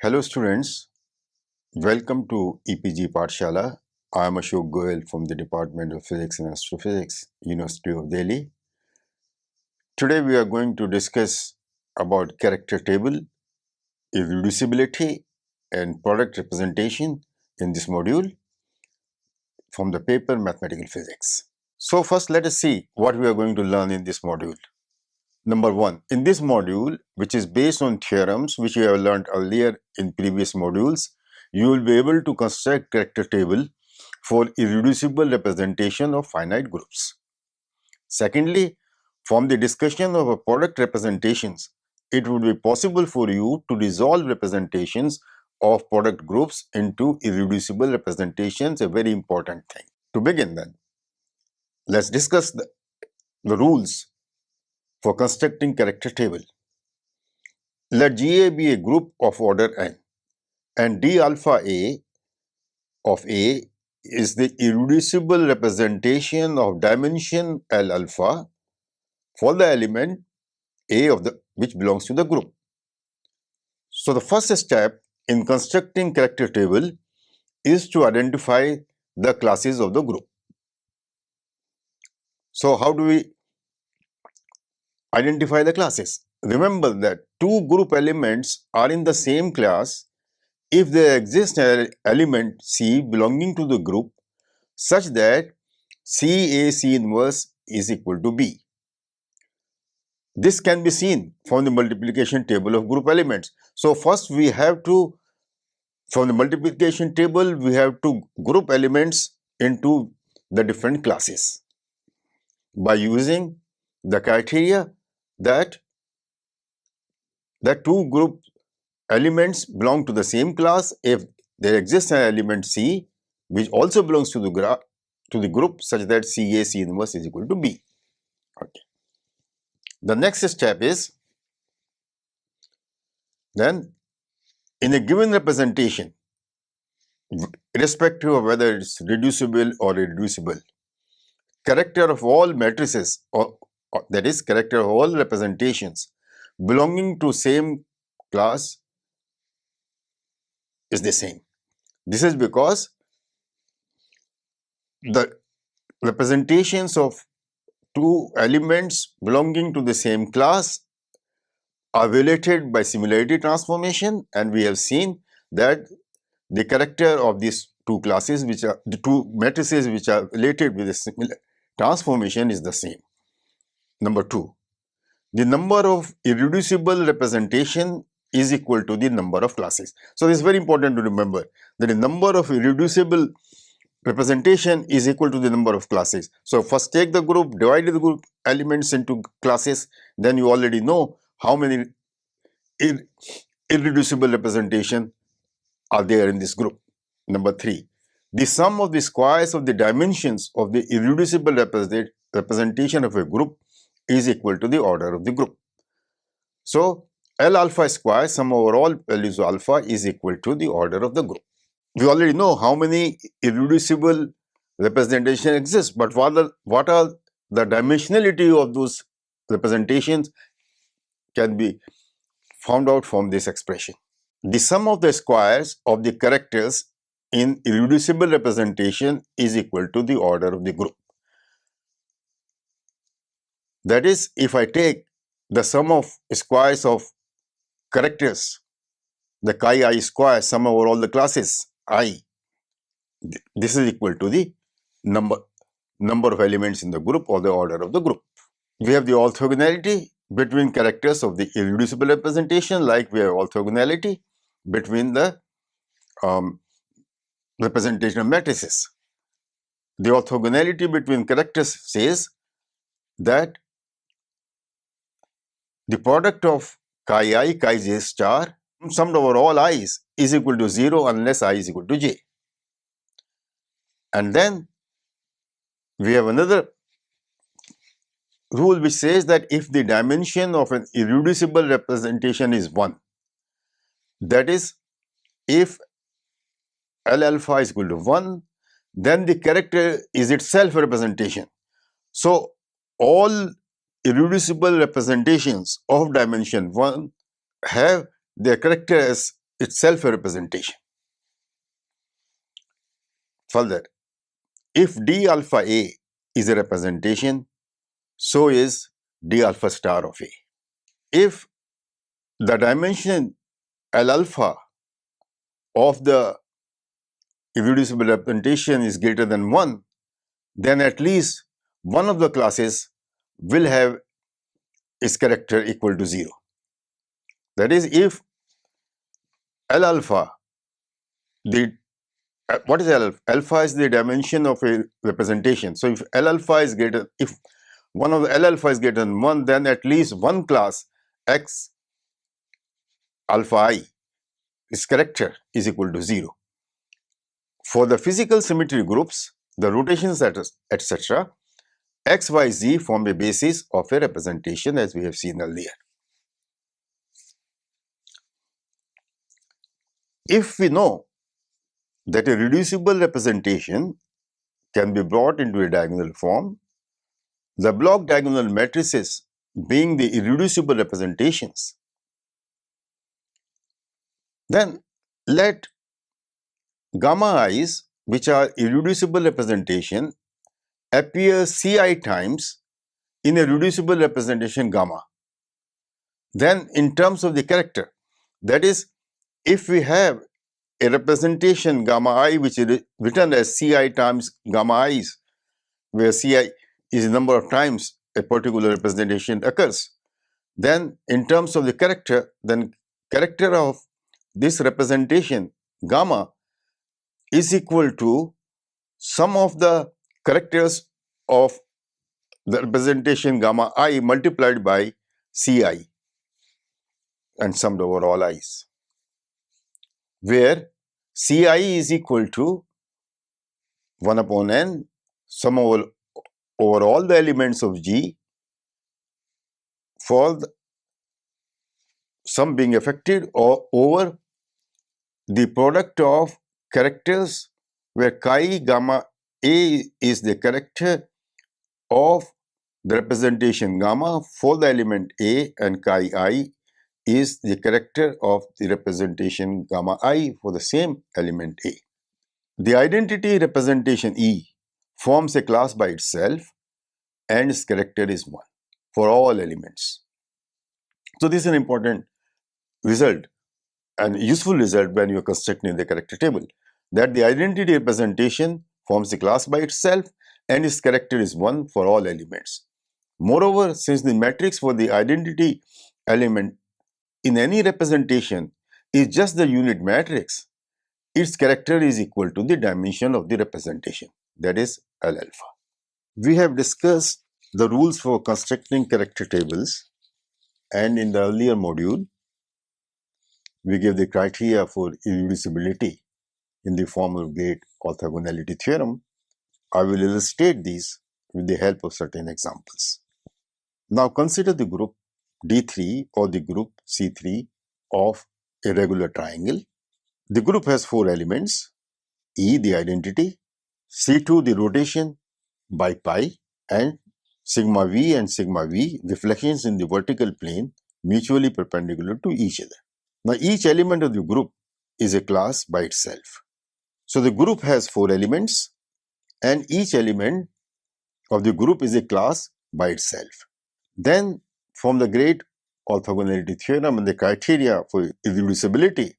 Hello students, welcome to EPG Pathshala. I am Ashok Goyal from the Department of Physics and Astrophysics, University of Delhi. Today we are going to discuss about character table, irreducibility and product representation in this module from the paper Mathematical Physics. So first let us see what we are going to learn in this module. Number one, in this module, which is based on theorems which you have learned earlier in previous modules, you will be able to construct character table for irreducible representation of finite groups. Secondly, from the discussion of a product representations, it would be possible for you to resolve representations of product groups into irreducible representations, a very important thing. To begin then, let's discuss the rules for constructing character table. Let GA be a group of order n, and D alpha A of A is the irreducible representation of dimension L alpha for the element A of the which belongs to the group. So the first step in constructing character table is to identify the classes of the group. So how do we identify the classes? Remember that two group elements are in the same class if there exists an element C belonging to the group such that CAC inverse is equal to B. This can be seen from the multiplication table of group elements. So first we have to, from the multiplication table, we have to group elements into the different classes by using the criteria that the two group elements belong to the same class if there exists an element C which also belongs to the group such that CAC inverse is equal to B. Okay. The next step is then in a given representation, irrespective of whether it's reducible or irreducible, character of all matrices or that is character of all representations belonging to same class is the same. This is because the representations of two elements belonging to the same class are related by similarity transformation, and we have seen that the character of these two classes, which are the two matrices which are related with a similar transformation, is the same. Number two, the number of irreducible representation is equal to the number of classes. So this is very important to remember that the number of irreducible representation is equal to the number of classes. So first take the group, divide the group elements into classes, then you already know how many irreducible representation are there in this group. Number three, the sum of the squares of the dimensions of the irreducible representation of a group is equal to the order of the group. So L alpha square, sum over all values of alpha, is equal to the order of the group. We already know how many irreducible representations exist, but what are the dimensionality of those representations can be found out from this expression. The sum of the squares of the characters in irreducible representation is equal to the order of the group. That is, if I take the sum of squares of characters, the chi I square, sum over all the classes I, this is equal to the number of elements in the group or the order of the group. We have the orthogonality between characters of the irreducible representation, like we have orthogonality between the representation of matrices. The orthogonality between characters says that the product of chi I, chi j star summed over all i's is equal to 0 unless I is equal to j. And then we have another rule which says that if the dimension of an irreducible representation is 1, that is, if L alpha is equal to 1, then the character is itself a representation. So all irreducible representations of dimension 1 have their character as itself a representation. Further, if d alpha A is a representation, so is d alpha star of A. If the dimension L alpha of the irreducible representation is greater than 1, then at least one of the classes will have its character equal to 0. That is, if L alpha, what is L alpha? Alpha is the dimension of a representation. So if L alpha is greater, if one of the L alpha is greater than 1, then at least one class X alpha I, its character is equal to 0. For the physical symmetry groups, the rotations etc., X, Y, Z form a basis of a representation, as we have seen earlier. If we know that a reducible representation can be brought into a diagonal form, the block diagonal matrices being the irreducible representations, then let gamma i's, which are irreducible representation, appear Ci times in a reducible representation gamma. Then in terms of the character, that is, if we have a representation gamma I which is written as Ci times gamma i's, where Ci is the number of times a particular representation occurs, then in terms of the character, then character of this representation gamma is equal to sum of the characters of the representation gamma I multiplied by Ci and summed over all i's, where Ci is equal to 1 upon n sum over all the elements of G for the sum being affected or over the product of characters, where chi gamma A is the character of the representation gamma for the element A, and chi I is the character of the representation gamma I for the same element A. The identity representation E forms a class by itself and its character is 1 for all elements. So this is an important result and useful result when you are constructing the character table, that the identity representation forms a class by itself and its character is 1 for all elements. Moreover, since the matrix for the identity element in any representation is just the unit matrix, its character is equal to the dimension of the representation, that is L alpha. We have discussed the rules for constructing character tables, and in the earlier module, we gave the criteria for irreducibility in the form of great orthogonality theorem. I will illustrate these with the help of certain examples. Now consider the group D3 or the group C3 of a regular triangle. The group has 4 elements: E, the identity, C2, the rotation by pi, and sigma v and sigma v, reflections in the vertical plane mutually perpendicular to each other. Now each element of the group is a class by itself. So the group has 4 elements and each element of the group is a class by itself. Then from the great orthogonality theorem and the criteria for irreducibility,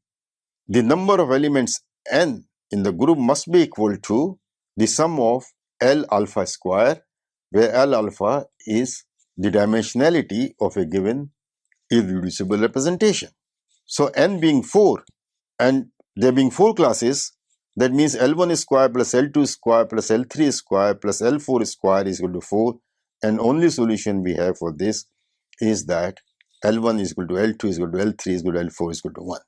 the number of elements n in the group must be equal to the sum of L alpha square, where L alpha is the dimensionality of a given irreducible representation. So n being 4 and there being 4 classes, that means L1 square plus L2 square plus L3 square plus L4 square is equal to 4, and only solution we have for this is that L1 is equal to L2 is equal to L3 is equal to L4 is equal to 1.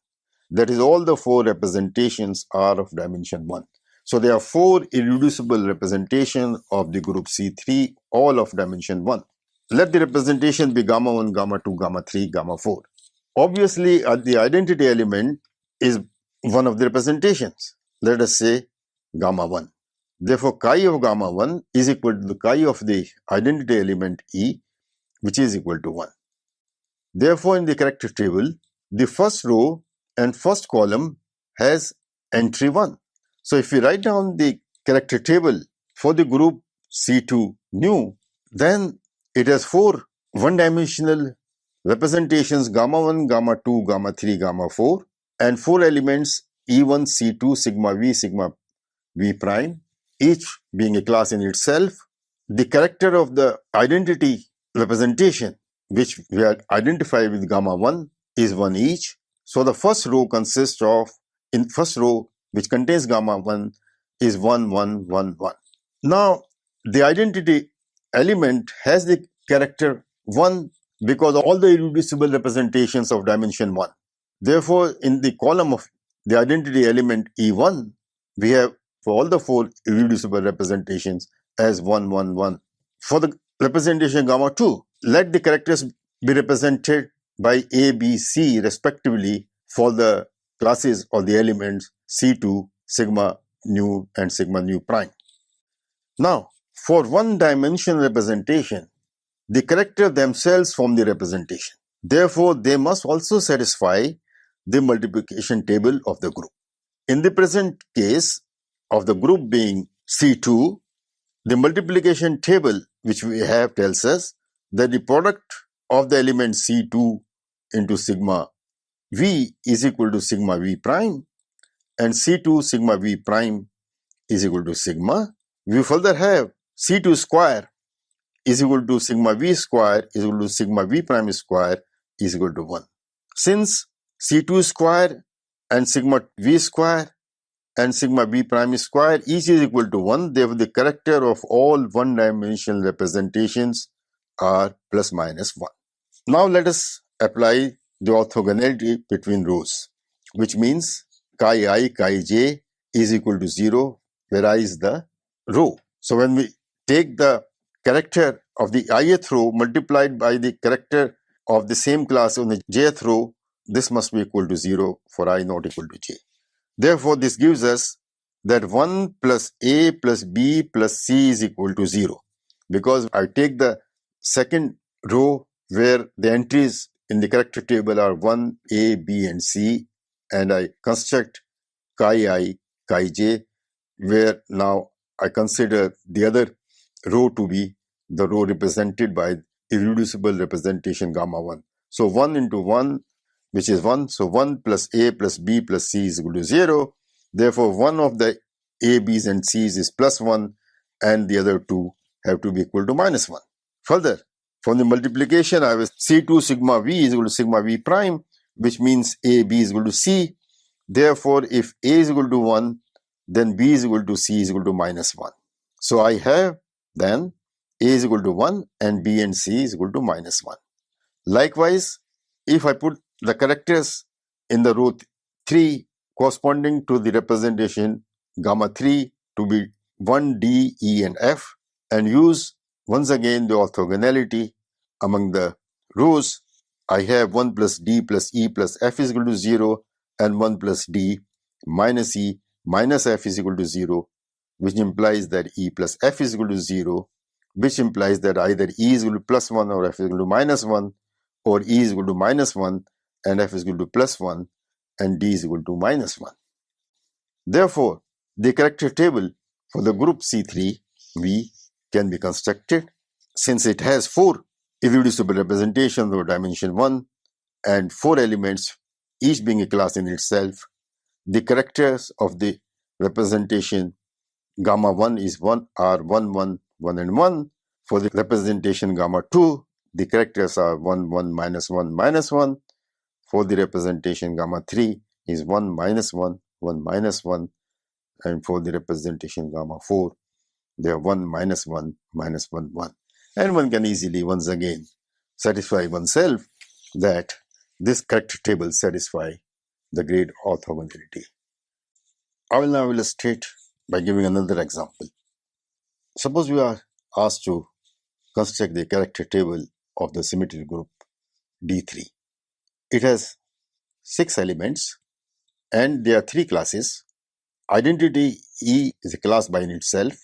That is, all the 4 representations are of dimension 1. So there are 4 irreducible representations of the group C3, all of dimension 1. Let the representation be gamma 1, gamma 2, gamma 3, gamma 4. Obviously, the identity element is one of the representations. Let us say gamma 1. Therefore, chi of gamma 1 is equal to the chi of the identity element E, which is equal to 1. Therefore, in the character table, the first row and first column has entry 1. So if we write down the character table for the group C2 new, then it has 4 one-dimensional representations gamma 1, gamma 2, gamma 3, gamma 4 and 4 elements E1, C2, sigma V prime, each being a class in itself. The character of the identity representation which we identify with gamma 1 is 1 each. So the first row consists of, in first row which contains gamma 1 is 1, 1, 1, 1. Now the identity element has the character 1 because of all the irreducible representations of dimension 1. Therefore, in the column of the identity element E1, we have for all the 4 irreducible representations as 1, 1, 1. For the representation gamma 2, let the characters be represented by A, B, C respectively for the classes or the elements C2, sigma nu and sigma nu prime. Now, for one-dimensional representation, the characters themselves form the representation. Therefore, they must also satisfy the multiplication table of the group. In the present case of the group being C2, the multiplication table which we have tells us that the product of the element C2 into sigma V is equal to sigma V prime and C2 sigma V prime is equal to sigma. We further have C2 square is equal to sigma V square is equal to sigma V prime square is equal to 1. Since C2 square and sigma V square and sigma V prime square each is equal to 1, therefore the character of all one-dimensional representations are plus minus 1. Now let us apply the orthogonality between rows, which means chi I, chi j is equal to 0, where I is the row. So when we take the character of the ith row multiplied by the character of the same class on the jth row, this must be equal to 0 for I not equal to j. Therefore, this gives us that 1 plus a plus b plus c is equal to 0, because I take the second row where the entries in the character table are 1, a, b and c, and I construct chi I, chi j, where now I consider the other row to be the row represented by irreducible representation gamma 1. So 1 into 1, which is 1. So 1 plus a plus b plus c is equal to 0. Therefore, one of the a, b's and c's is plus 1 and the other two have to be equal to minus 1. Further, from the multiplication, I have C2 sigma v is equal to sigma v prime, which means a, b is equal to c. Therefore, if a is equal to 1, then b is equal to c is equal to minus 1. So I have then a is equal to 1 and b and c is equal to minus 1. Likewise, if I put the characters in the row 3 corresponding to the representation gamma 3 to be 1, d, e and f, and use once again the orthogonality among the rows, I have 1 plus d plus e plus f is equal to 0 and 1 plus d minus e minus f is equal to 0, which implies that e plus f is equal to 0, which implies that either e is equal to plus 1 or f is equal to minus 1, or e is equal to minus 1 and f is equal to plus 1 and d is equal to minus 1. Therefore, the character table for the group C3 V can be constructed since it has 4 irreducible representations of dimension 1 and 4 elements, each being a class in itself. The characters of the representation gamma 1 is 1 are 1, 1, 1 and 1. For the representation gamma 2, the characters are 1, 1, minus 1, minus 1. For the representation gamma 3 is 1, minus 1, 1, minus 1. And for the representation gamma 4, they are 1, minus 1, minus 1, 1. And one can easily once again satisfy oneself that this character table satisfy the great orthogonality. I will now illustrate by giving another example. Suppose we are asked to construct the character table of the symmetry group D3. It has 6 elements and there are 3 classes. Identity E is a class by in itself.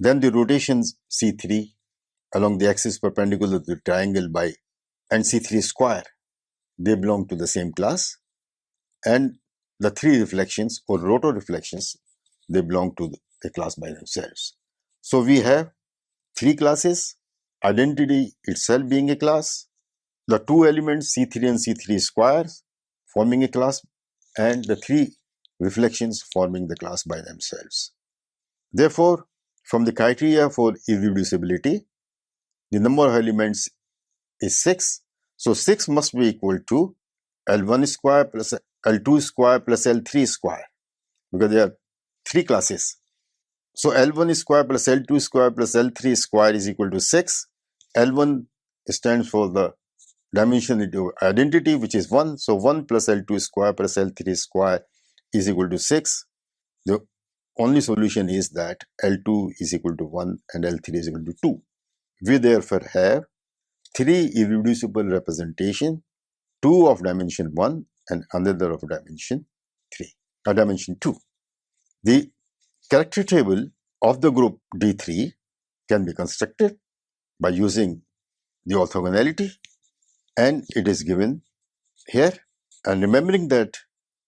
Then the rotations C3 along the axis perpendicular to the triangle by and C3 square, they belong to the same class. and the three reflections or rotor reflections, they belong to the class by themselves. So we have three classes, identity itself being a class, the two elements C3 and C3 squares forming a class, and the three reflections forming the class by themselves. Therefore, from the criteria for irreducibility, the number of elements is 6. So 6 must be equal to L1 square plus L2 square plus L3 square, because there are three classes. So L1 square plus L2 square plus L3 square is equal to 6. L1 stands for the dimension into identity, which is 1. So 1 plus L2 square plus L3 square is equal to 6. The only solution is that L2 is equal to 1 and L3 is equal to 2. We therefore have three irreducible representation, two of dimension 1 and another of dimension 2. The character table of the group D3 can be constructed by using the orthogonality, and it is given here. And remembering that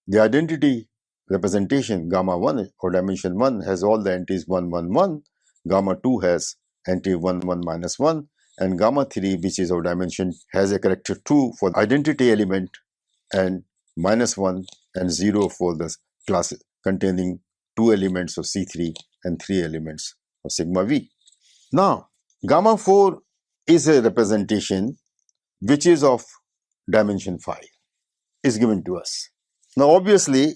the identity representation gamma 1 or dimension 1 has all the entities 1, 1, 1, gamma 2 has entity 1, 1, minus 1, and gamma 3, which is of dimension, has a character 2 for the identity element and minus 1 and 0 for the class containing 2 elements of C3 and 3 elements of sigma V. Now, gamma 4 is a representation which is of dimension 5, is given to us. Now, obviously,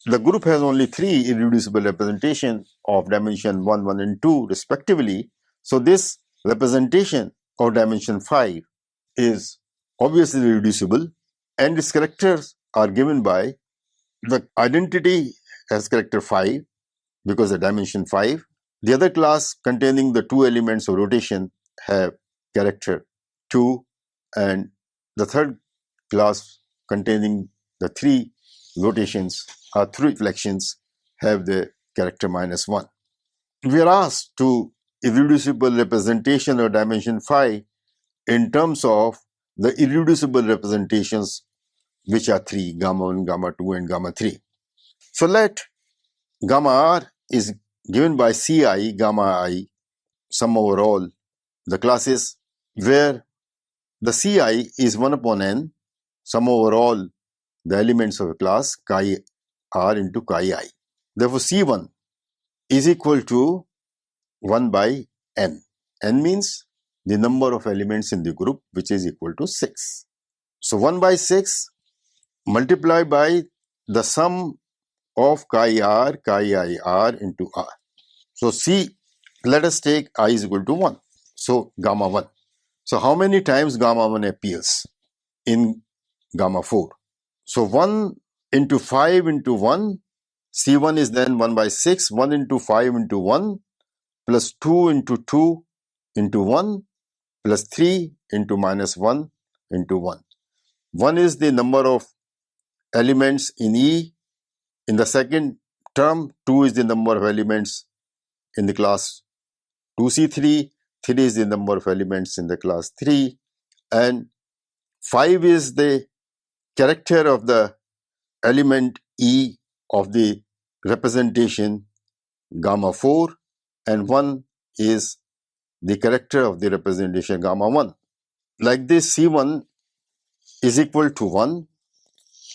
the group has only three irreducible representations of dimension 1, 1, and 2 respectively. So, this representation of dimension 5 is obviously reducible, and its characters are given by the identity has character 5 because the dimension 5. The other class containing the two elements of rotation have character 2, and the third class containing the three rotations or three reflections have the character minus 1. We are asked to irreducible representation of dimension 5 in terms of the irreducible representations, which are three, gamma 1, gamma 2, and gamma 3. So let gamma r is given by Ci, gamma I, sum over all the classes, where the Ci is 1 upon n, sum over all the elements of a class chi r into chi I. Therefore, C1 is equal to 1 by n. N means the number of elements in the group, which is equal to 6. So 1 by 6 multiplied by the sum of chi I r into r. So C, let us take I is equal to 1. So gamma 1. So how many times gamma 1 appears in gamma 4? So 1 into 5 into 1, C1 is then 1 by 6, 1 into 5 into 1, plus 2 into 2 into 1, plus 3 into minus 1 into 1. 1 is the number of elements in E. In the second term, 2 is the number of elements in the class 2C3, 3 is the number of elements in the class 3, and 5 is the character of the element E of the representation gamma 4, and 1 is the character of the representation gamma 1. Like this, C1 is equal to 1,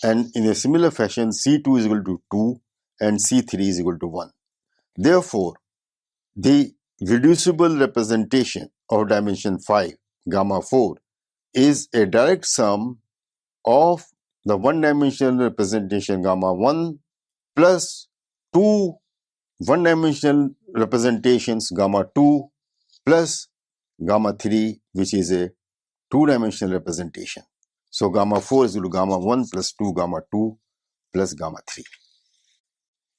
and in a similar fashion, C2 is equal to 2, and C3 is equal to 1. Therefore, the reducible representation of dimension 5, gamma 4, is a direct sum of the one-dimensional representation gamma 1 plus two one-dimensional representations gamma 2 plus gamma 3, which is a two-dimensional representation. So gamma 4 is equal to gamma 1 plus 2 gamma 2 plus gamma 3.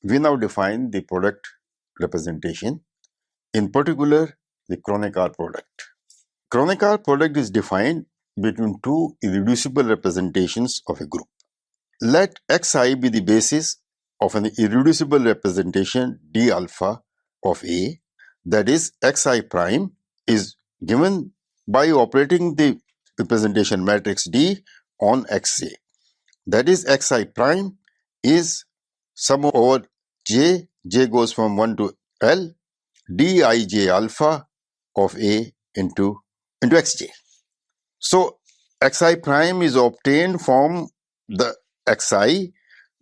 We now define the product representation, in particular the Kronecker product. Kronecker product is defined between two irreducible representations of a group. Let Xi be the basis of an irreducible representation d alpha of A, that is Xi prime is given by operating the representation matrix D on Xa. That is Xi prime is sum over j, j goes from 1 to L, dij alpha of A into xj. So xi prime is obtained from the xi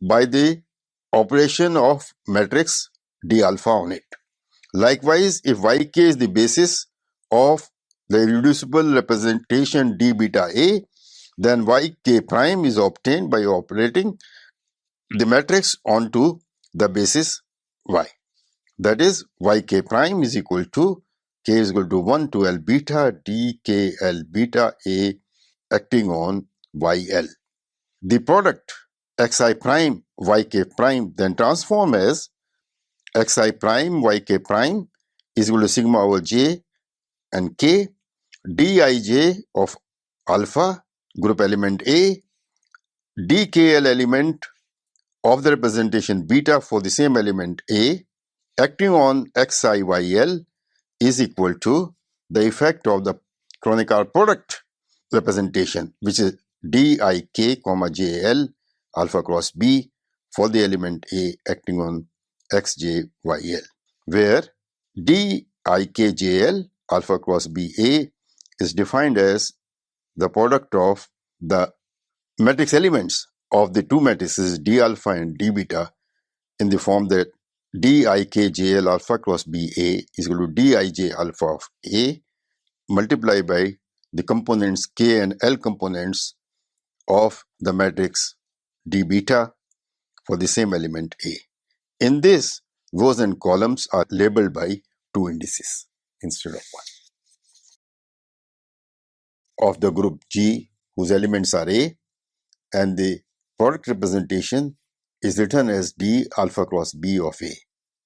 by the operation of matrix d alpha on it. Likewise, if yk is the basis of the irreducible representation d beta A, then yk prime is obtained by operating the matrix onto the basis y. That is, yk prime is equal to k is equal to 1 to L beta dkl beta A acting on yl. The product xi prime yk prime then transform as xi prime yk prime is equal to sigma over j and k dij of alpha group element A, dkl element of the representation beta for the same element A acting on xiyl is equal to the effect of the Kronecker product representation, which is dik, jl alpha cross B for the element A acting on xjyl, where dikjl alpha cross BA is defined as the product of the matrix elements of the two matrices d alpha and d beta in the form that dikjl alpha cross BA is equal to dij alpha of A multiplied by the components k and l components of the matrix d beta for the same element A. In this, rows and columns are labeled by two indices instead of one. Of the group G, whose elements are A, and the product representation is written as D alpha cross B of A.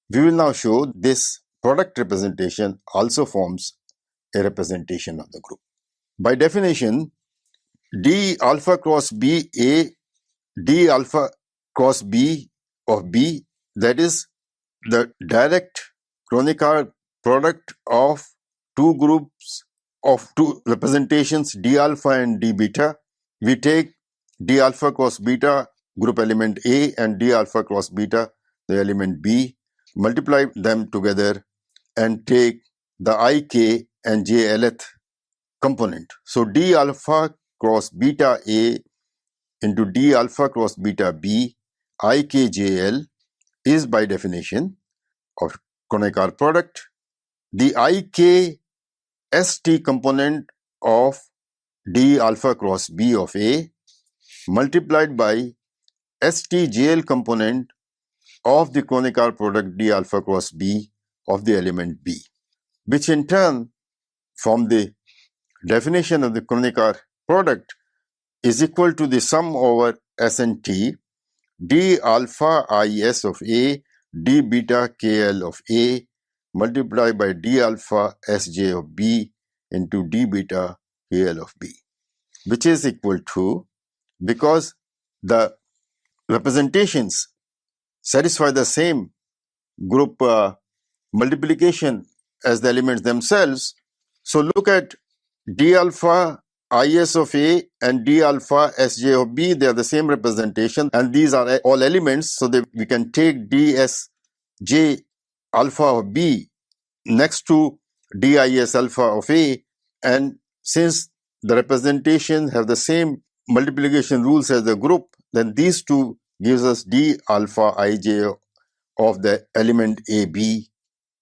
We will now show this product representation also forms a representation of the group. By definition, D alpha cross B A, D alpha cross B of B, that is the direct Kronecker product of two groups of two representations d alpha and d beta. We take d alpha cross beta group element A and d alpha cross beta the element B, multiply them together and take the ik and jlth component. So d alpha cross beta A into d alpha cross beta B ikjl is by definition of Kronecker product the IK-ST component of D alpha cross B of A multiplied by STJL component of the Kronecker product D alpha cross B of the element B, which in turn from the definition of the Kronecker product is equal to the sum over S and T d alpha is of A d beta kl of A multiplied by d alpha sj of B into d beta kl of B, which is equal to, because the representations satisfy the same group multiplication as the elements themselves. So look at d alpha is of A and d alpha sj of B, they are the same representation and these are all elements, so that we can take dsj alpha of B next to dis alpha of A, and since the representation have the same multiplication rules as the group, then these two gives us d alpha ij of the element AB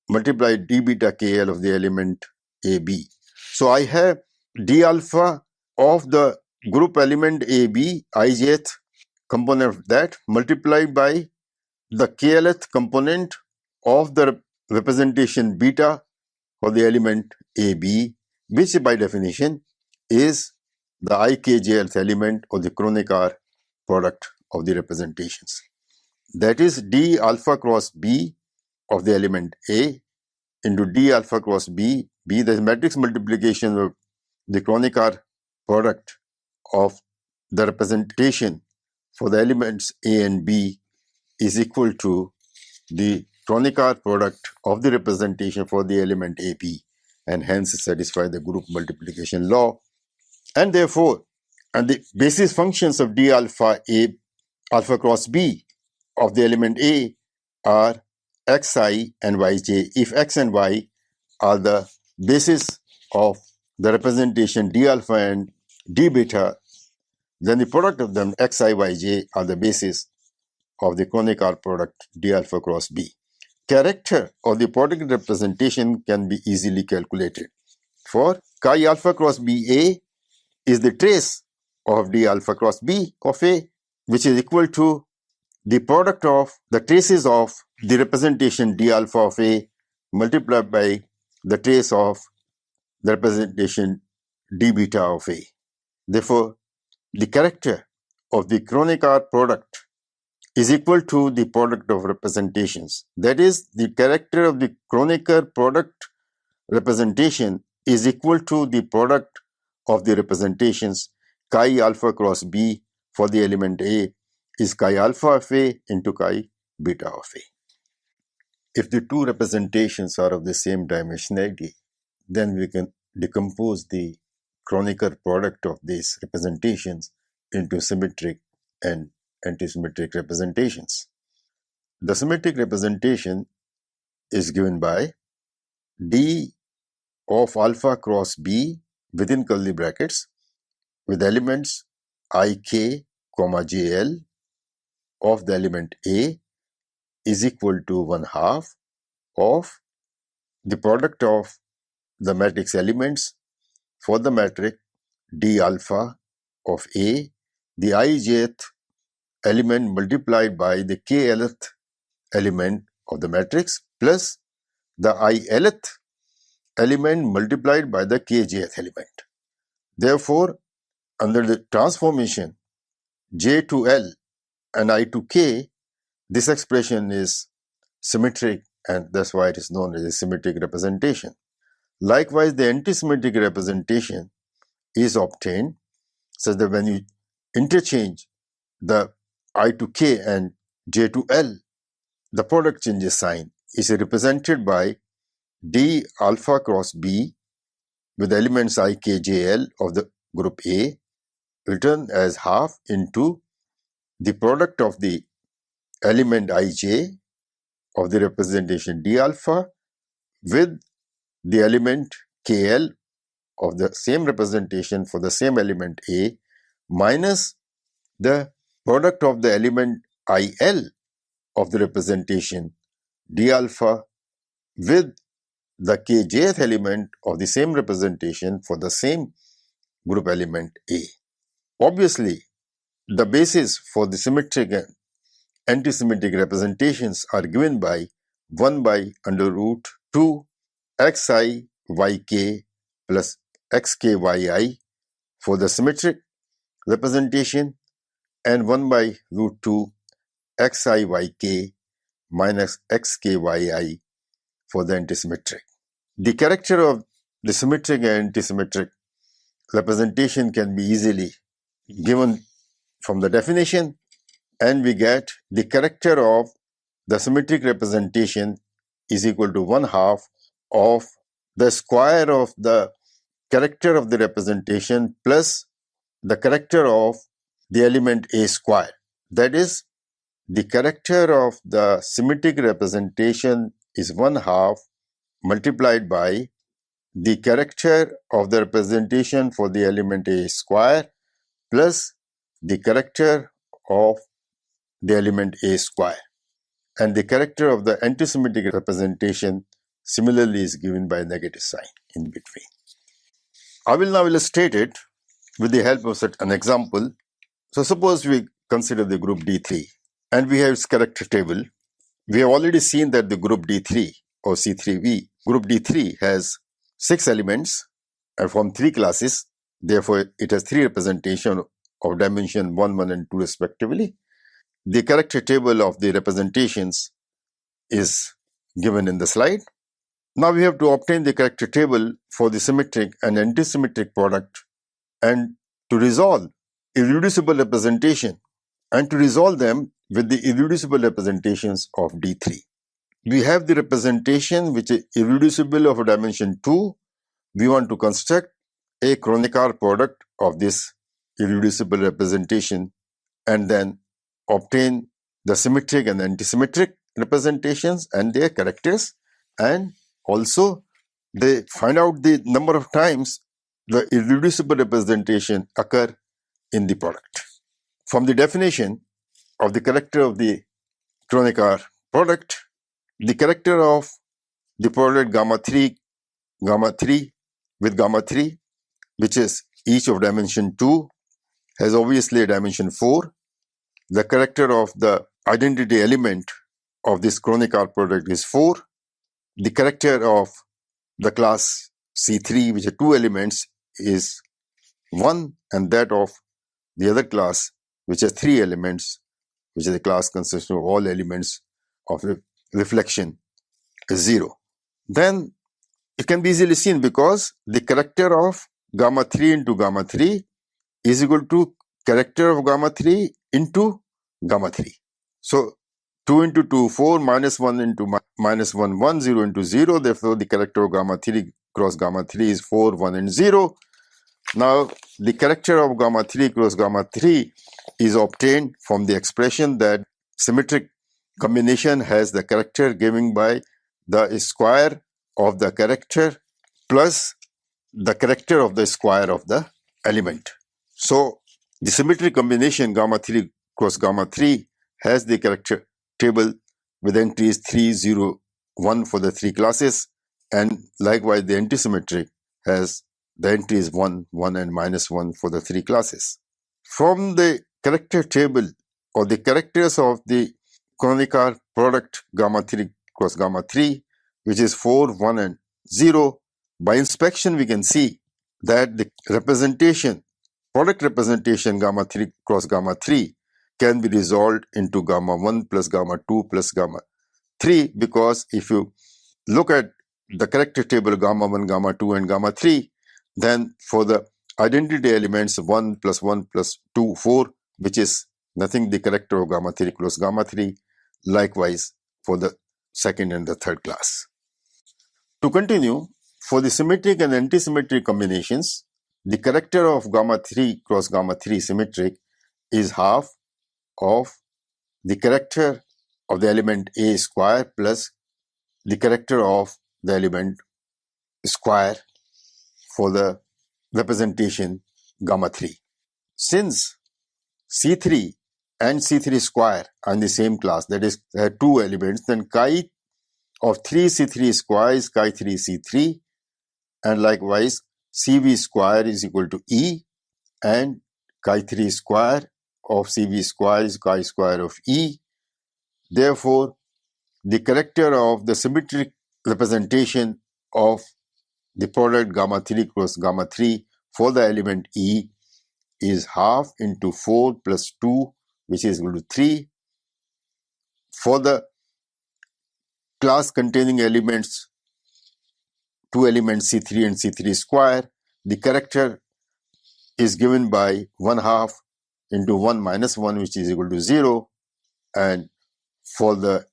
multiplied d beta kl of the element AB. So I have d alpha of the group element AB, ijth component of that, multiplied by the klth component of the representation beta for the element AB, which by definition is the ikjth element of the Kronecker product of the representations. That is d alpha cross B of the element A into d alpha cross B, the matrix multiplication of the Kronecker product of the representation for the elements A and B is equal to the Kronecker product of the representation for the element AB, and hence satisfy the group multiplication law. And therefore, and the basis functions of d alpha A alpha cross B of the element A are xi and yj. If x and y are the basis of the representation d alpha and d beta, then the product of them xi yj are the basis of the Kronecker product d alpha cross b. Character of the product representation can be easily calculated. For chi alpha cross ba is the trace of d alpha cross b of A, which is equal to the product of the traces of the representation d alpha of A multiplied by the trace of the representation d beta of A. Therefore, the character of the Kronecker product is equal to the product of representations. That is, the character of the Kronecker product representation is equal to the product of the representations chi alpha cross b for the element A is chi alpha of A into chi beta of A. If the two representations are of the same dimensionality, then we can decompose the Kronecker product of these representations into symmetric and antisymmetric representations. The symmetric representation is given by d of alpha cross b within curly brackets with elements ik, jl of the element A is equal to 1/2 of the product of the matrix elements for the matrix d alpha of A, the ijth element multiplied by the klth element of the matrix plus the ilth element multiplied by the kjth element. Therefore, under the transformation J to L and I to K, this expression is symmetric, and that's why it is known as a symmetric representation. Likewise, the antisymmetric representation is obtained such that when you interchange the I to K and J to L, the product changes sign is represented by d alpha cross b with elements I, K, J, L of the group A written as half into the product of the element ij of the representation d alpha with the element kl of the same representation for the same element A minus the product of the element il of the representation d alpha with the kjth element of the same representation for the same group element A. Obviously, the basis for the symmetric and antisymmetric representations are given by 1 by under root 2 xi yk plus xky for the symmetric representation and 1 by root 2 xi yk minus xkyi for the antisymmetric. The character of the symmetric and antisymmetric representation can be easily given from the definition, and we get the character of the symmetric representation is equal to 1/2 of the square of the character of the representation plus the character of the element A square. That is, the character of the symmetric representation is 1/2 multiplied by the character of the representation for the element A square plus the character of the element A square. And the character of the antisymmetric representation similarly is given by a negative sign in between. I will now illustrate it with the help of an example. So suppose we consider the group D3 and we have its character table. We have already seen that the group D3 or C3V, group D3 has 6 elements and from 3 classes. Therefore, it has 3 representations of dimension 1, 1 and 2 respectively. The character table of the representations is given in the slide. Now we have to obtain the character table for the symmetric and antisymmetric product and to resolve irreducible representation and to resolve them with the irreducible representations of D3. We have the representation which is irreducible of a dimension 2. We want to construct a Kronecker product of this irreducible representation and then obtain the symmetric and the antisymmetric representations and their characters, and also they find out the number of times the irreducible representation occur in the product. From the definition of the character of the Kronecker product, the character of the product gamma 3 with gamma 3, which is each of dimension 2, has obviously a dimension 4. The character of the identity element of this Kronecker product is 4. The character of the class C3, which are 2 elements, is 1, and that of the other class, which has 3 elements, which is a class consisting of all elements of reflection, is 0. Then it can be easily seen because the character of gamma 3 into gamma 3 is equal to character of gamma 3 into gamma 3. So 2 into 2, 4, minus 1 into minus 1, 1, 0 into 0. Therefore, the character of gamma 3 cross gamma 3 is 4, 1, and 0. Now, the character of gamma 3 cross gamma 3 is obtained from the expression that symmetric combination has the character given by the square of the character plus the character of the square of the element. So, the symmetric combination gamma 3 cross gamma 3 has the character table with entries 3, 0, 1 for the 3 classes, and likewise the antisymmetric has the entries 1, 1, and minus 1 for the 3 classes. From the character table or the characters of the Kronecker product gamma 3 cross gamma 3, which is 4, 1, and 0, by inspection we can see that the product representation gamma 3 cross gamma 3 can be resolved into gamma 1 plus gamma 2 plus gamma 3, because if you look at the character table gamma 1, gamma 2, and gamma 3, then for the identity elements 1 plus 1 plus 2, 4, which is nothing the character of gamma 3 cross gamma 3, likewise for the second and the third class. To continue, for the symmetric and antisymmetric combinations, the character of gamma 3 cross gamma 3 symmetric is half of the character of the element A square plus the character of the element square for the representation gamma 3. Since C3 and C3 square are in the same class, that is, there are 2 elements, then chi of 3C3 square is chi 3C3, and likewise CV square is equal to E, and chi 3 square of CV square is chi square of E. Therefore, the character of the symmetric representation of the product gamma 3 cross gamma 3 for the element E is half into 4 plus 2, which is equal to 3. For the class containing elements, 2 elements C3 and C3 square, the character is given by 1 half into 1 minus 1, which is equal to 0. And for the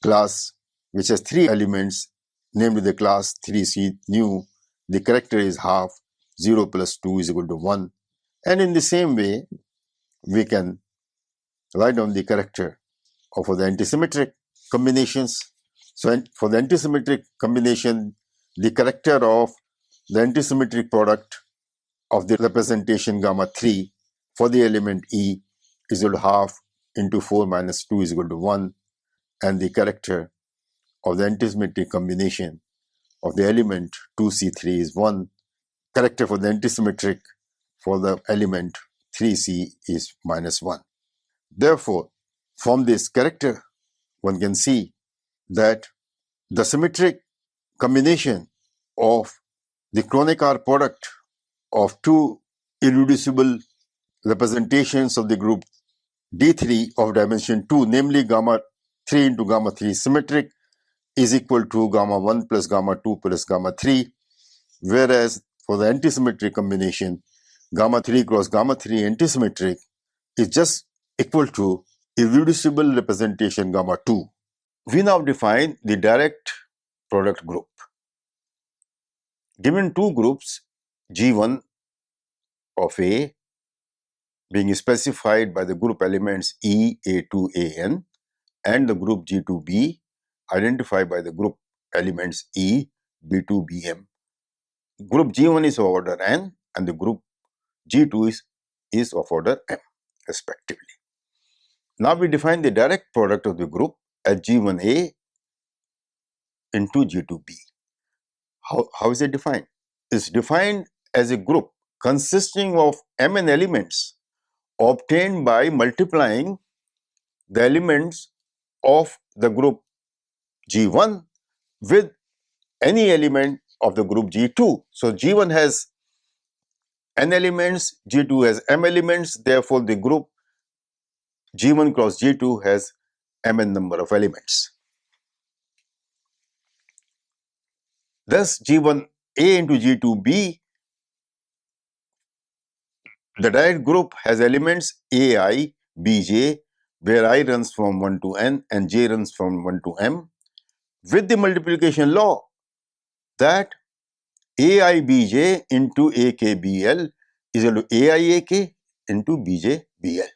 class which has 3 elements, namely the class 3C new, the character is half, 0 plus 2 is equal to 1. And in the same way, we can write down the character for the antisymmetric combinations. So for the antisymmetric combination, the character of the antisymmetric product of the representation gamma 3 for the element E is equal to half into 4 minus 2 is equal to 1, and the character of the antisymmetric combination of the element 2C3 is 1. Character for the antisymmetric for the element 3C is minus 1. Therefore, from this character, one can see that the symmetric combination of the Kronecker product of 2 irreducible representations of the group D3 of dimension 2, namely gamma 3 into gamma 3 symmetric, is equal to gamma 1 plus gamma 2 plus gamma 3, whereas for the antisymmetric combination, gamma 3 cross gamma 3 antisymmetric is just equal to irreducible representation gamma 2. We now define the direct product group. Given 2 groups, G1 of A being specified by the group elements E, A2, AN, and the group G2B identified by the group elements E, B2, Bm. Group G1 is of order n and the group G2 is of order m respectively. Now we define the direct product of the group as G1A into G2B. How is it defined? It's defined as a group consisting of mn elements obtained by multiplying the elements of the group G1 with any element of the group G2. So G1 has n elements, G2 has m elements, therefore the group G1 cross G2 has mn number of elements. Thus G1A into G2B, the direct group has elements AI, Bj, where I runs from 1 to n and j runs from 1 to m, with the multiplication law that AIBJ into AKBL is equal to AIAK into BJBL.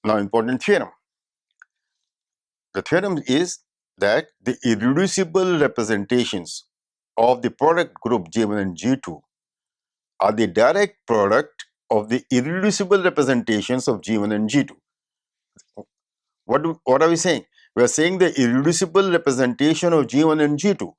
Now, important theorem. The theorem is that the irreducible representations of the product group J1 and G2 are the direct product of the irreducible representations of G1 and G2. What are we saying? We are saying the irreducible representation of G1 and G2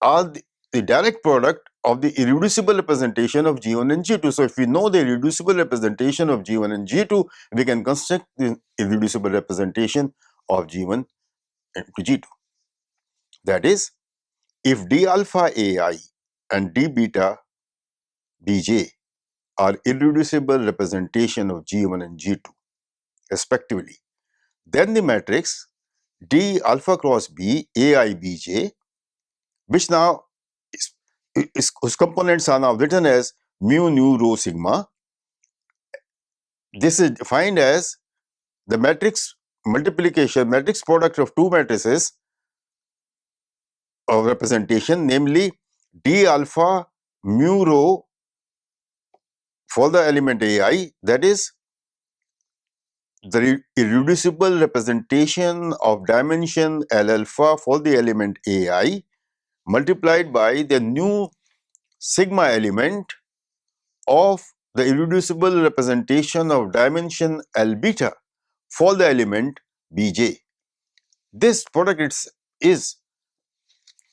are the direct product of the irreducible representation of G1 and G2. So if we know the irreducible representation of G1 and G2, we can construct the irreducible representation of G1 into G2. That is, if d alpha AI and d beta Bj are irreducible representation of G1 and G2 respectively, then the matrix d alpha cross B AI Bj, which now whose components are now written as mu nu rho sigma. This is defined as the matrix multiplication, matrix product of two matrices of representation, namely d alpha mu rho for the element AI, that is the irreducible representation of dimension L alpha for the element AI multiplied by the new sigma element of the irreducible representation of dimension L beta for the element Bj. This product is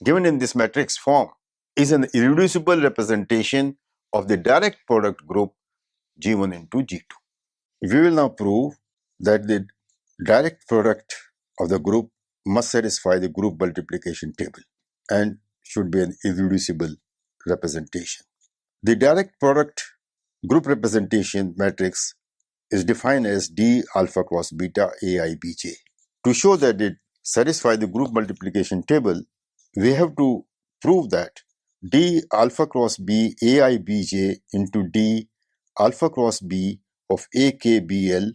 given in this matrix form is an irreducible representation of the direct product group G1 into G2. We will now prove that the direct product of the group must satisfy the group multiplication table and should be an irreducible representation. The direct product group representation matrix is defined as D alpha cross beta AI Bj. To show that it satisfies the group multiplication table, we have to prove that D alpha cross B AI Bj into D alpha cross B of AKBL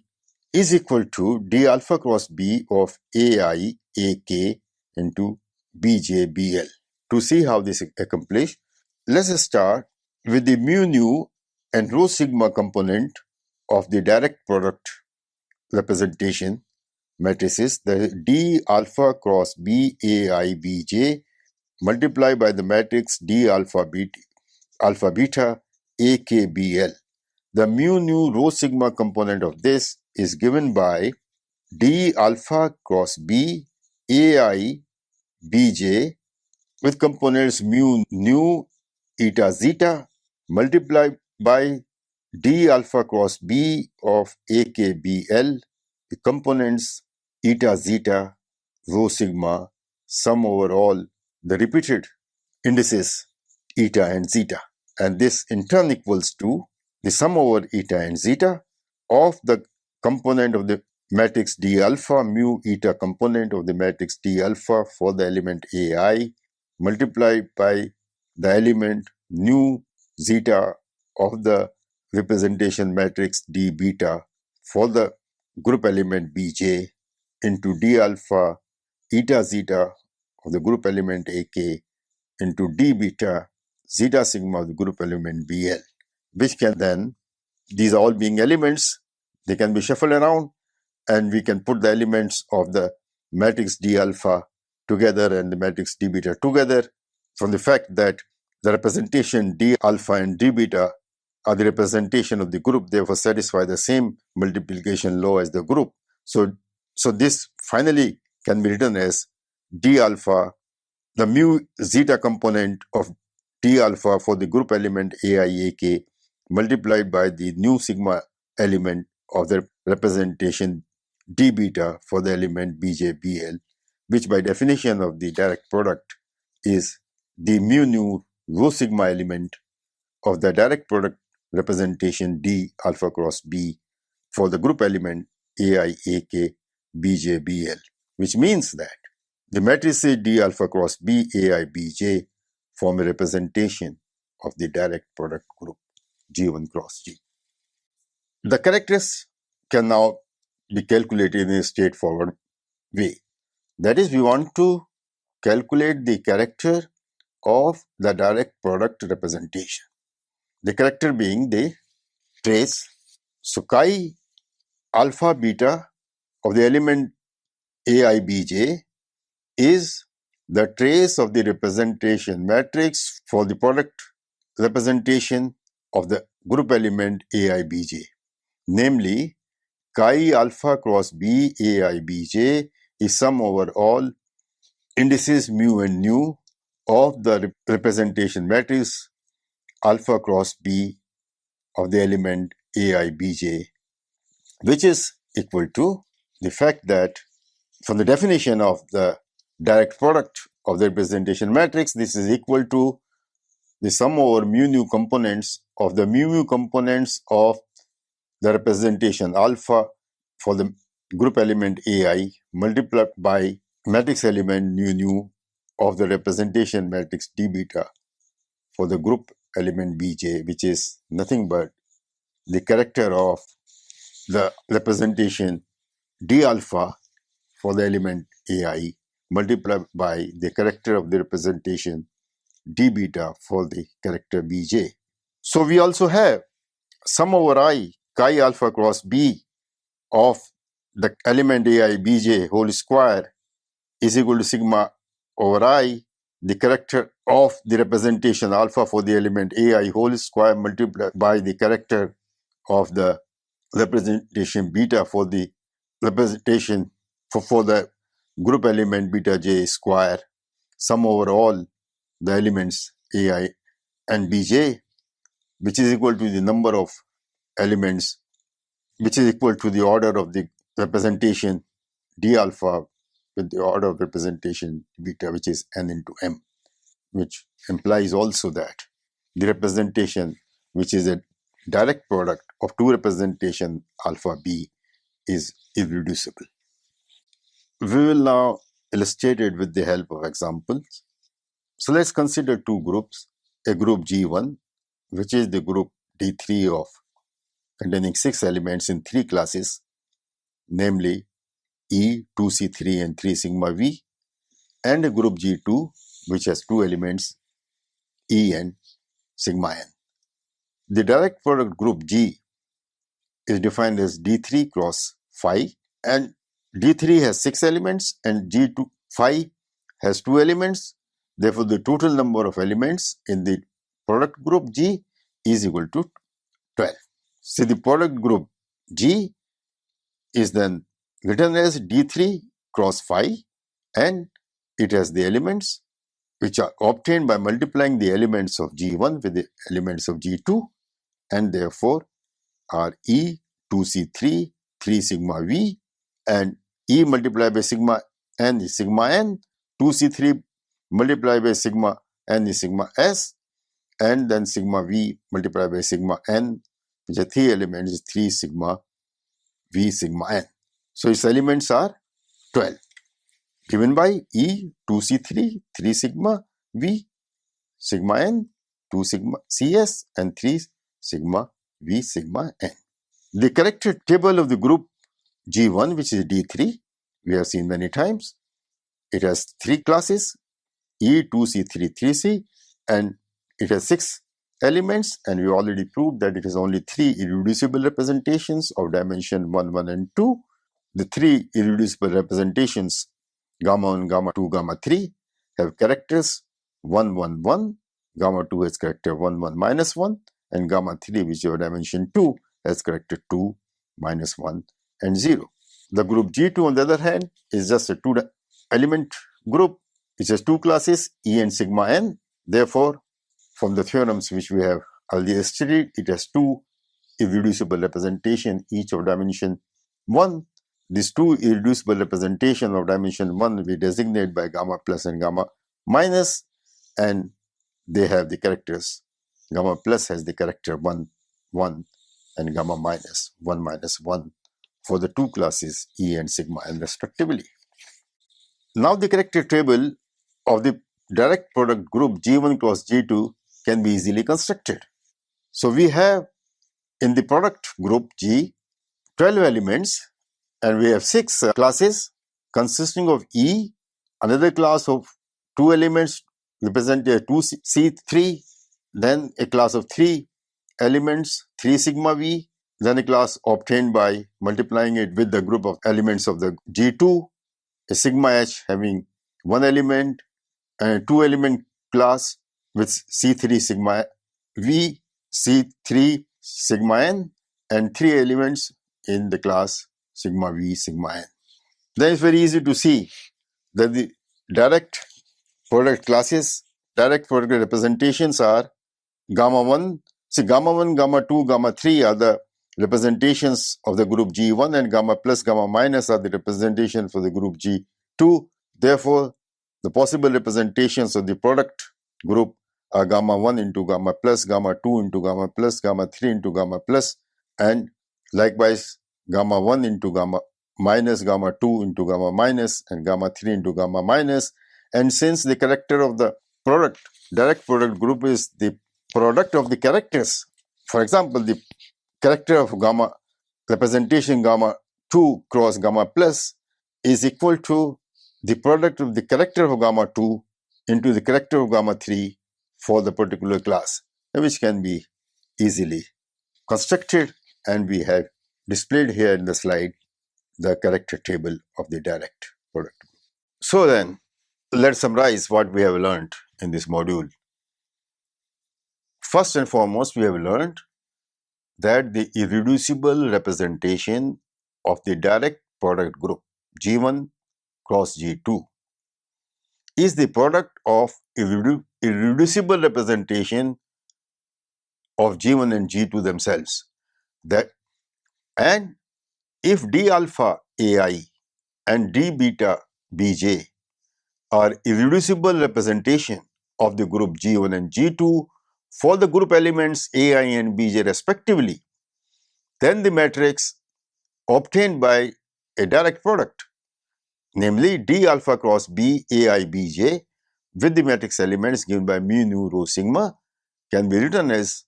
is equal to D alpha cross B of AI AK into BJBL. To see how this is accomplished, let's start with the mu nu and rho sigma component of the direct product representation matrices, the D alpha cross B AI Bj multiplied by the matrix D alpha beta AKBL. The mu nu rho sigma component of this is given by D alpha cross B AI Bj with components mu nu eta zeta multiplied by D alpha cross B of AKBL, the components eta zeta rho sigma sum over all the repeated indices eta and zeta, and this in turn equals to the sum over eta and zeta of the component of the matrix D alpha mu eta component of the matrix D alpha for the element AI multiplied by the element nu zeta of the representation matrix D beta for the group element Bj into D alpha eta zeta of the group element AK into D beta zeta sigma of the group element Bl, which can then these all being elements, they can be shuffled around, and we can put the elements of the matrix D alpha together and the matrix D beta together, from the fact that the representation D alpha and D beta are the representation of the group, therefore satisfy the same multiplication law as the group. So this finally can be written as D alpha, the mu zeta component of D alpha for the group element AIAK multiplied by the nu sigma element of the representation D beta for the element BJBL, which by definition of the direct product is the mu nu rho sigma element of the direct product representation D alpha cross B for the group element AIAK BJBL, which means that the matrices D alpha cross B AI BJ form a representation of the direct product group G1 cross G. The characters can now be calculated in a straightforward way. That is, we want to calculate the character of the direct product representation. The character being the trace. So chi alpha beta of the element AIBJ is the trace of the representation matrix for the product representation of the group element AIBJ. Namely, chi alpha cross B AIBJ is sum over all indices mu and nu of the representation matrix alpha cross B of the element AIBJ, which is equal to the fact that from the definition of the direct product of the representation matrix, this is equal to the sum over mu nu components of the mu components of the representation alpha for the group element AI multiplied by matrix element nu of the representation matrix D beta for the group element BJ, which is nothing but the character of the representation D alpha for the element AI multiplied by the character of the representation D beta for the character BJ. So we also have sum over I chi alpha cross B of the element AI BJ whole square is equal to sigma over I, the character of the representation alpha for the element AI whole square multiplied by the character of the representation beta for the representation for the group element beta j square, sum over all the elements AI and Bj, which is equal to the number of elements, which is equal to the order of the representation D alpha with the order of representation beta, which is n into m, which implies also that the representation, which is a direct product of two representation alpha b, is irreducible. We will now illustrate it with the help of examples. So let's consider two groups, a group G1, which is the group D3 of containing 6 elements in 3 classes, namely E, 2C3 and 3 sigma V, and a group G2, which has 2 elements, E and sigma N. The direct product group G is defined as D3 cross phi, and D3 has 6 elements and G2 phi has 2 elements. Therefore, the total number of elements in the product group G is equal to 12. So the product group G is then written as D3 cross phi, and it has the elements which are obtained by multiplying the elements of G1 with the elements of G2, and therefore are E, 2C3, 3 sigma V, and E multiplied by sigma N is sigma N, 2C3 multiplied by sigma N is sigma S, and then sigma V multiplied by sigma N, which are 3 elements, is 3 sigma V sigma N. So its elements are 12, given by E, 2C3, 3 sigma V, sigma N, 2 sigma CS, and 3 sigma V sigma N. The character table of the group G1, which is D3, we have seen many times. It has 3 classes, E, 2C, 3, 3C, and it has 6 elements, and we already proved that it is only 3 irreducible representations of dimension 1, 1 and 2. The 3 irreducible representations gamma 1, gamma 2, gamma 3 have characters 1, 1, 1, gamma 2 has character 1, 1, minus 1, and gamma 3, which is of dimension 2, has character 2, minus 1 and 0. The group G2 on the other hand is just a 2 element group. It has 2 classes E and sigma n. Therefore, from the theorems which we have earlier studied, it has 2 irreducible representation, each of dimension 1. These 2 irreducible representation of dimension 1 we designate by gamma plus and gamma minus, and they have the characters. Gamma plus has the character 1, 1, and gamma minus 1, minus 1 for the 2 classes E and sigma n respectively. Now the character table of the direct product group G1 cross G2 can be easily constructed. So we have in the product group G 12 elements, and we have 6 classes consisting of E, another class of 2 elements representing 2C3, then a class of 3 elements 3 sigma V, then a class obtained by multiplying it with the group of elements of the G2, a sigma H having 1 element, and a 2 element class with C3 sigma V, C3 sigma n, and 3 elements in the class sigma V, sigma n. Then it's very easy to see that the direct product classes, direct product representations are gamma 1. See, gamma 1, gamma 2, gamma 3 are the representations of the group G1, and gamma plus, gamma minus are the representation for the group G2. Therefore, the possible representations of the product group are gamma 1 into gamma plus, gamma 2 into gamma plus, gamma 3 into gamma plus, and likewise gamma 1 into gamma minus, gamma 2 into gamma minus, and gamma 3 into gamma minus. And since the character of the product, direct product group is the product of the characters, for example, the character of gamma representation gamma 2 cross gamma plus is equal to the product of the character of gamma 2 into the character of gamma 3 for the particular class, which can be easily constructed, and we have displayed here in the slide the character table of the direct product group. So then, let's summarize what we have learned in this module. First and foremost, we have learned that the irreducible representation of the direct product group G1 cross G2 is the product of irreducible representation of G1 and G2 themselves. And if D alpha AI and D beta Bj are irreducible representation of the group G1 and G2 for the group elements AI and Bj respectively, then the matrix obtained by a direct product, namely D alpha cross B AI Bj with the matrix elements given by mu nu rho sigma, can be written as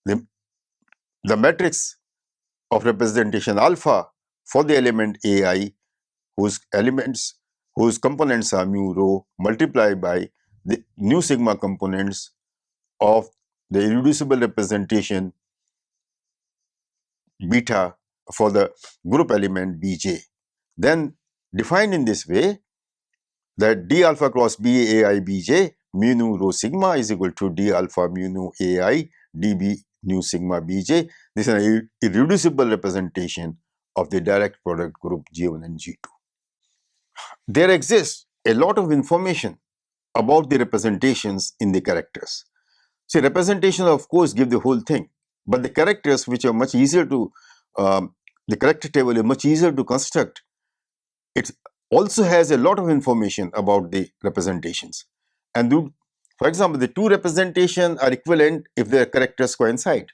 the matrix of representation alpha for the element AI whose components are mu rho multiplied by the nu sigma components of the irreducible representation beta for the group element Bj. Then defined in this way, that D alpha cross B AI Bj mu nu rho sigma is equal to D alpha mu nu AI dB nu sigma Bj. This is an irreducible representation of the direct product group G1 and G2. There exists a lot of information about the representations in the characters. See, representation of course give the whole thing, but the characters, which are much easier to, the character table is much easier to construct. It also has a lot of information about the representations. And for example, the 2 representations are equivalent if their characters coincide.